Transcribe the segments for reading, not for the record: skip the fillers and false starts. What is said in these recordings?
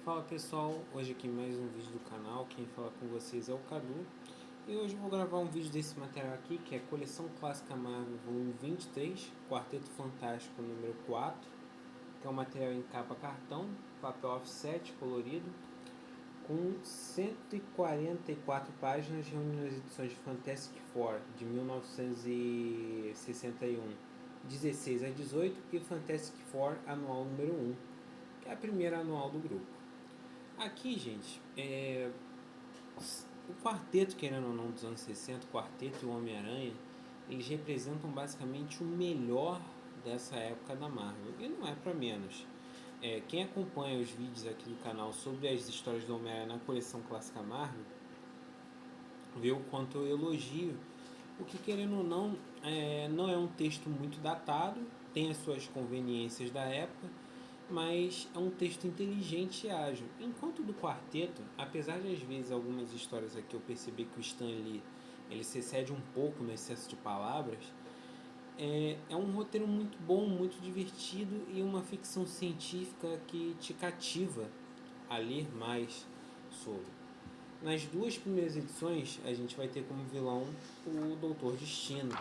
Fala pessoal, hoje aqui mais um vídeo do canal, quem fala com vocês é o Cadu. E hoje eu vou gravar um vídeo desse material aqui, que é Coleção Clássica Marvel volume 23, Quarteto Fantástico número 4, que é um material em capa cartão, papel offset colorido, com 144 páginas reunindo as edições de Fantastic Four de 1961, 16 a 18 e Fantastic Four anual número 1, que é a primeira anual do grupo. Aqui, gente, o quarteto, querendo ou não, dos anos 60, o quarteto e o Homem-Aranha, eles representam basicamente o melhor dessa época da Marvel. E não é para menos. Quem acompanha os vídeos aqui do canal sobre as histórias do Homem-Aranha na coleção clássica Marvel, vê o quanto eu elogio. O que, querendo ou não, não é um texto muito datado, tem as suas conveniências da época, mas é um texto inteligente e ágil. Enquanto do quarteto, apesar de às vezes algumas histórias aqui eu perceber que o Stan Lee ele se excede um pouco no excesso de palavras, é um roteiro muito bom, muito divertido e uma ficção científica que te cativa a ler mais sobre. Nas duas primeiras edições, a gente vai ter como vilão o Doutor Destino.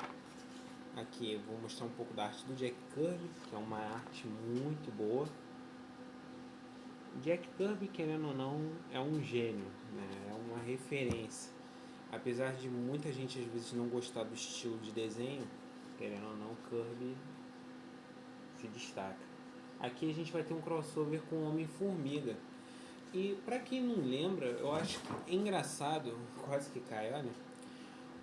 Aqui eu vou mostrar um pouco da arte do Jack Kirby, que é uma arte muito boa. Jack Kirby, querendo ou não, é um gênio, né? É uma referência. Apesar de muita gente às vezes não gostar do estilo de desenho, querendo ou não, Kirby se destaca. Aqui a gente vai ter um crossover com o Homem-Formiga. E para quem não lembra, eu acho que é engraçado, quase que cai, olha.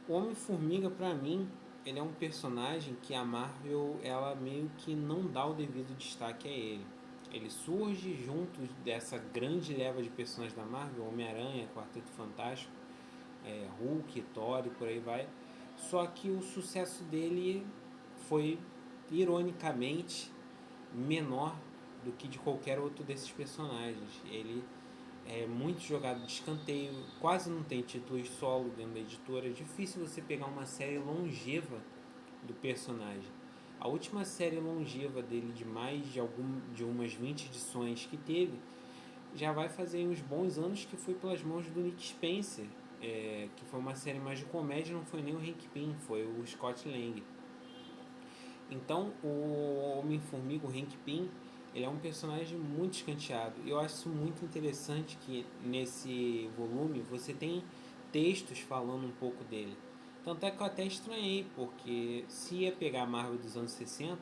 O Homem-Formiga, para mim, ele é um personagem que a Marvel ela meio que não dá o devido destaque a ele. Ele surge junto dessa grande leva de personagens da Marvel, Homem-Aranha, Quarteto Fantástico, Hulk, Thor e por aí vai. Só que o sucesso dele foi, ironicamente, menor do que de qualquer outro desses personagens. Ele é muito jogado de escanteio, quase não tem títulos solo dentro da editora. É difícil você pegar uma série longeva do personagem. A última série longeva dele, de umas 20 edições que teve, já vai fazer uns bons anos, que foi pelas mãos do Nick Spencer, que foi uma série mais de comédia, não foi nem o Hank Pym, foi o Scott Lang. Então, o Homem-Formiga, o Hank Pym, ele é um personagem muito escanteado. E eu acho isso muito interessante que nesse volume você tem textos falando um pouco dele. Tanto é que eu até estranhei, porque se ia pegar a Marvel dos anos 60,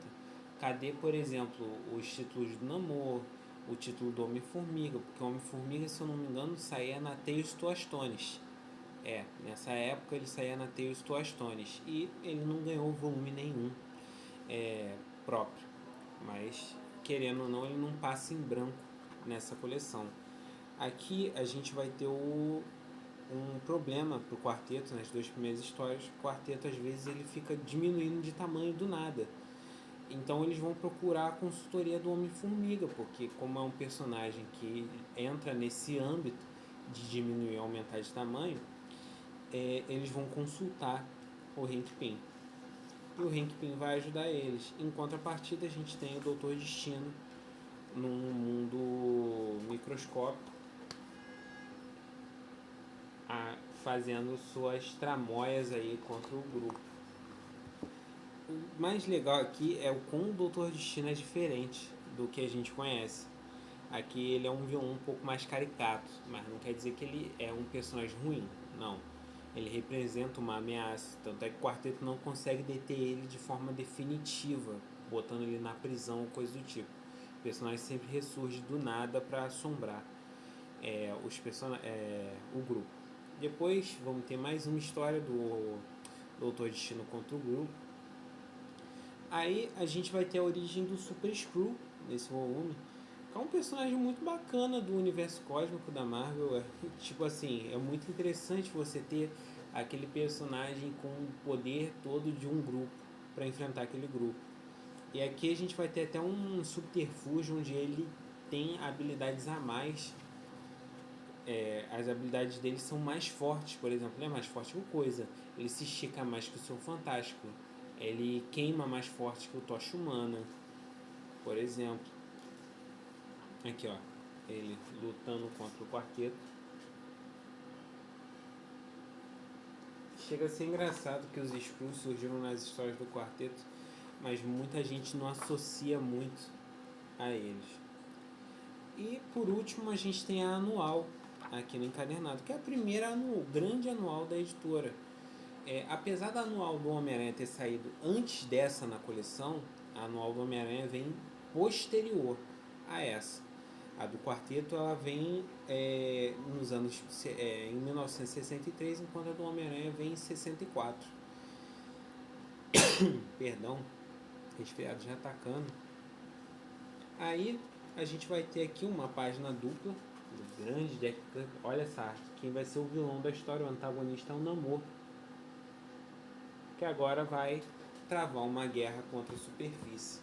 cadê, por exemplo, os títulos do Namor, o título do Homem-Formiga? Porque o Homem-Formiga, se eu não me engano, saía na Tales to Astones. Nessa época ele saía na Tales to Astones. E ele não ganhou volume nenhum próprio, mas querendo ou não ele não passa em branco nessa coleção. Aqui a gente vai ter um problema para o quarteto nas duas primeiras histórias. O quarteto às vezes ele fica diminuindo de tamanho do nada, então eles vão procurar a consultoria do Homem-Formiga, porque como é um personagem que entra nesse âmbito de diminuir e aumentar de tamanho, eles vão consultar o Hank Pym e o Hank Pym vai ajudar eles. Em contrapartida, a gente tem o Doutor Destino num mundo microscópico, fazendo suas tramóias aí contra o grupo. O mais legal aqui é o como o Doutor Destino é diferente do que a gente conhece. Aqui ele é um vilão um pouco mais caricato, mas não quer dizer que ele é um personagem ruim, não. Ele representa uma ameaça, tanto é que o quarteto não consegue deter ele de forma definitiva, botando ele na prisão ou coisa do tipo. O personagem sempre ressurge do nada para assombrar o grupo. Depois vamos ter mais uma história do Doutor Destino contra o grupo. Aí a gente vai ter a origem do Super Screw nesse volume, que é um personagem muito bacana do universo cósmico da Marvel. Tipo assim, é muito interessante você ter aquele personagem com o poder todo de um grupo para enfrentar aquele grupo. E aqui a gente vai ter até um subterfúgio onde ele tem habilidades a mais. As habilidades dele são mais fortes, por exemplo, ele é mais forte que o Coisa, ele se estica mais que o seu Fantástico, ele queima mais forte que o Tocha Humana, por exemplo. Aqui, ó. ele lutando contra o quarteto. Chega a ser engraçado que os Skrulls surgiram nas histórias do quarteto, mas muita gente não associa muito a eles. E por último a gente tem a anual aqui no encadernado, que é a primeira grande anual da editora. Apesar da anual do Homem-Aranha ter saído antes dessa na coleção, a anual do Homem-Aranha vem posterior a essa. A do quarteto ela vem nos anos em 1963, enquanto a do Homem-Aranha vem em 64. Perdão, resfriado já atacando. Aí a gente vai ter aqui uma página dupla do grande Jack Kirby. Olha essa arte. Quem vai ser o vilão da história, o antagonista é o Namor, que agora vai travar uma guerra contra a superfície.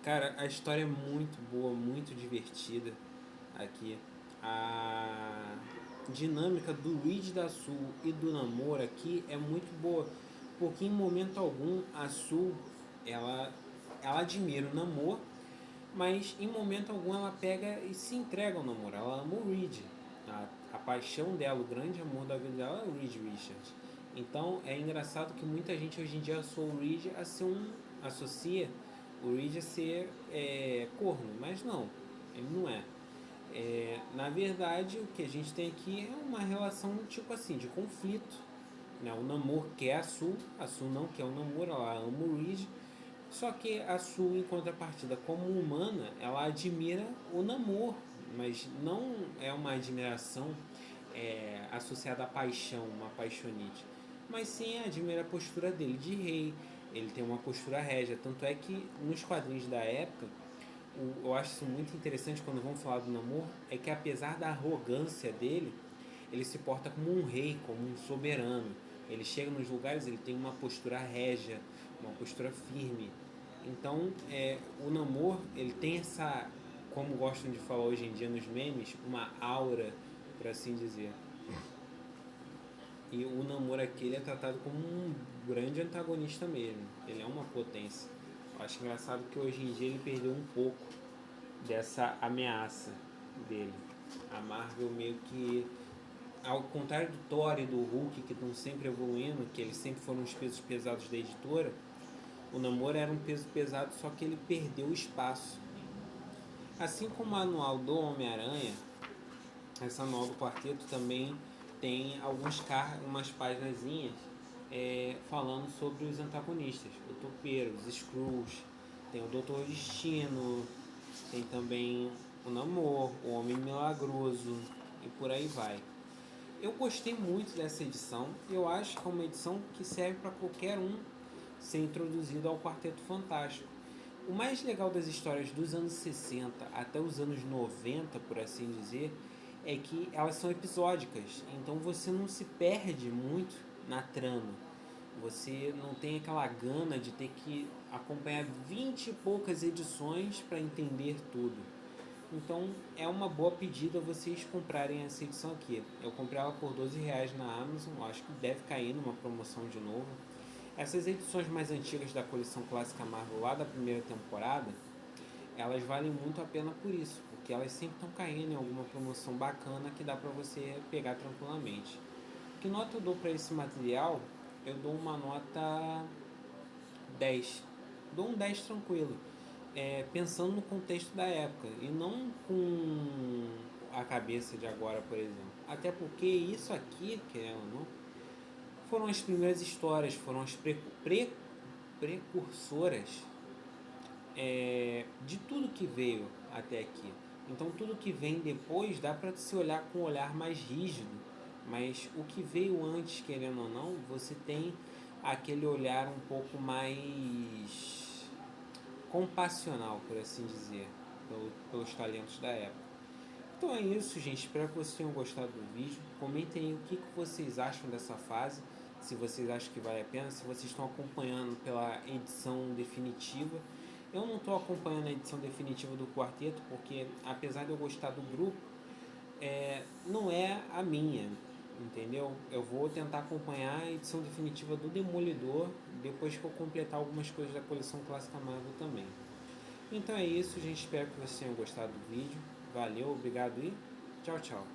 Cara, a história é muito boa, muito divertida aqui. A dinâmica do Reed, da Sue e do Namor aqui é muito boa, porque em momento algum a Sue ela admira o Namor, mas em momento algum ela pega e se entrega ao Namor. Ela ama o Reed. A paixão dela, o grande amor da vida dela é o Reed Richards. Então é engraçado que muita gente hoje em dia associa o Reed a ser associa o Reed a ser corno, mas não, ele não é. Na verdade, o que a gente tem aqui é uma relação tipo assim, de conflito. Né? O Namor quer a Sue não quer o Namor, ela ama o Reed. Só que a Sue, em contrapartida, como humana, ela admira o Namor, mas não é uma admiração associada à paixão, uma paixonite, mas sim admira a postura dele de rei. Ele tem uma postura régia, tanto é que nos quadrinhos da época, eu acho isso muito interessante quando vamos falar do Namor, é que apesar da arrogância dele, ele se porta como um rei, como um soberano. Ele chega nos lugares, ele tem uma postura régia, uma postura firme. Então, o Namor, ele tem essa, como gostam de falar hoje em dia nos memes, uma aura, por assim dizer. E o Namor aqui ele é tratado como um grande antagonista mesmo. Ele é uma potência. Eu acho engraçado que hoje em dia ele perdeu um pouco dessa ameaça dele. A Marvel meio que, ao contrário do Thor e do Hulk, que estão sempre evoluindo, que eles sempre foram os pesos pesados da editora, o Namor era um peso pesado, só que ele perdeu espaço. Assim como a anual do Homem-Aranha, essa anual do quarteto também tem umas páginazinhas falando sobre os antagonistas, o Topeiro, os Skrulls, tem o Doutor Destino, tem também o Namor, o Homem Milagroso e por aí vai. Eu gostei muito dessa edição, eu acho que é uma edição que serve para qualquer um ser introduzido ao Quarteto Fantástico. O mais legal das histórias dos anos 60 até os anos 90, por assim dizer, é que elas são episódicas, então você não se perde muito na trama. Você não tem aquela gana de ter que acompanhar 20 e poucas edições para entender tudo. Então é uma boa pedida vocês comprarem essa edição aqui. Eu comprei ela por R$12 na Amazon, acho que deve cair numa promoção de novo. Essas edições mais antigas da coleção clássica Marvel lá da primeira temporada, elas valem muito a pena por isso, porque elas sempre estão caindo em alguma promoção bacana que dá para você pegar tranquilamente. Que nota eu dou para esse material? Eu dou uma nota 10. Dou um 10 tranquilo. Pensando no contexto da época e não com a cabeça de agora, por exemplo. Até porque isso aqui, querendo ou não, foram as primeiras histórias, foram as precursoras de tudo que veio até aqui. Então tudo que vem depois dá para se olhar com um olhar mais rígido, mas o que veio antes, querendo ou não, você tem aquele olhar um pouco mais compassional, por assim dizer, pelos talentos da época. Então é isso, gente. Espero que vocês tenham gostado do vídeo. Comentem aí o que vocês acham dessa fase, se vocês acham que vale a pena, se vocês estão acompanhando pela edição definitiva. Eu não estou acompanhando a edição definitiva do quarteto, porque apesar de eu gostar do grupo, não é a minha, entendeu? Eu vou tentar acompanhar a edição definitiva do Demolidor depois que eu completar algumas coisas da coleção clássica Marvel também. Então é isso, gente. Espero que vocês tenham gostado do vídeo. Valeu, obrigado e tchau, tchau.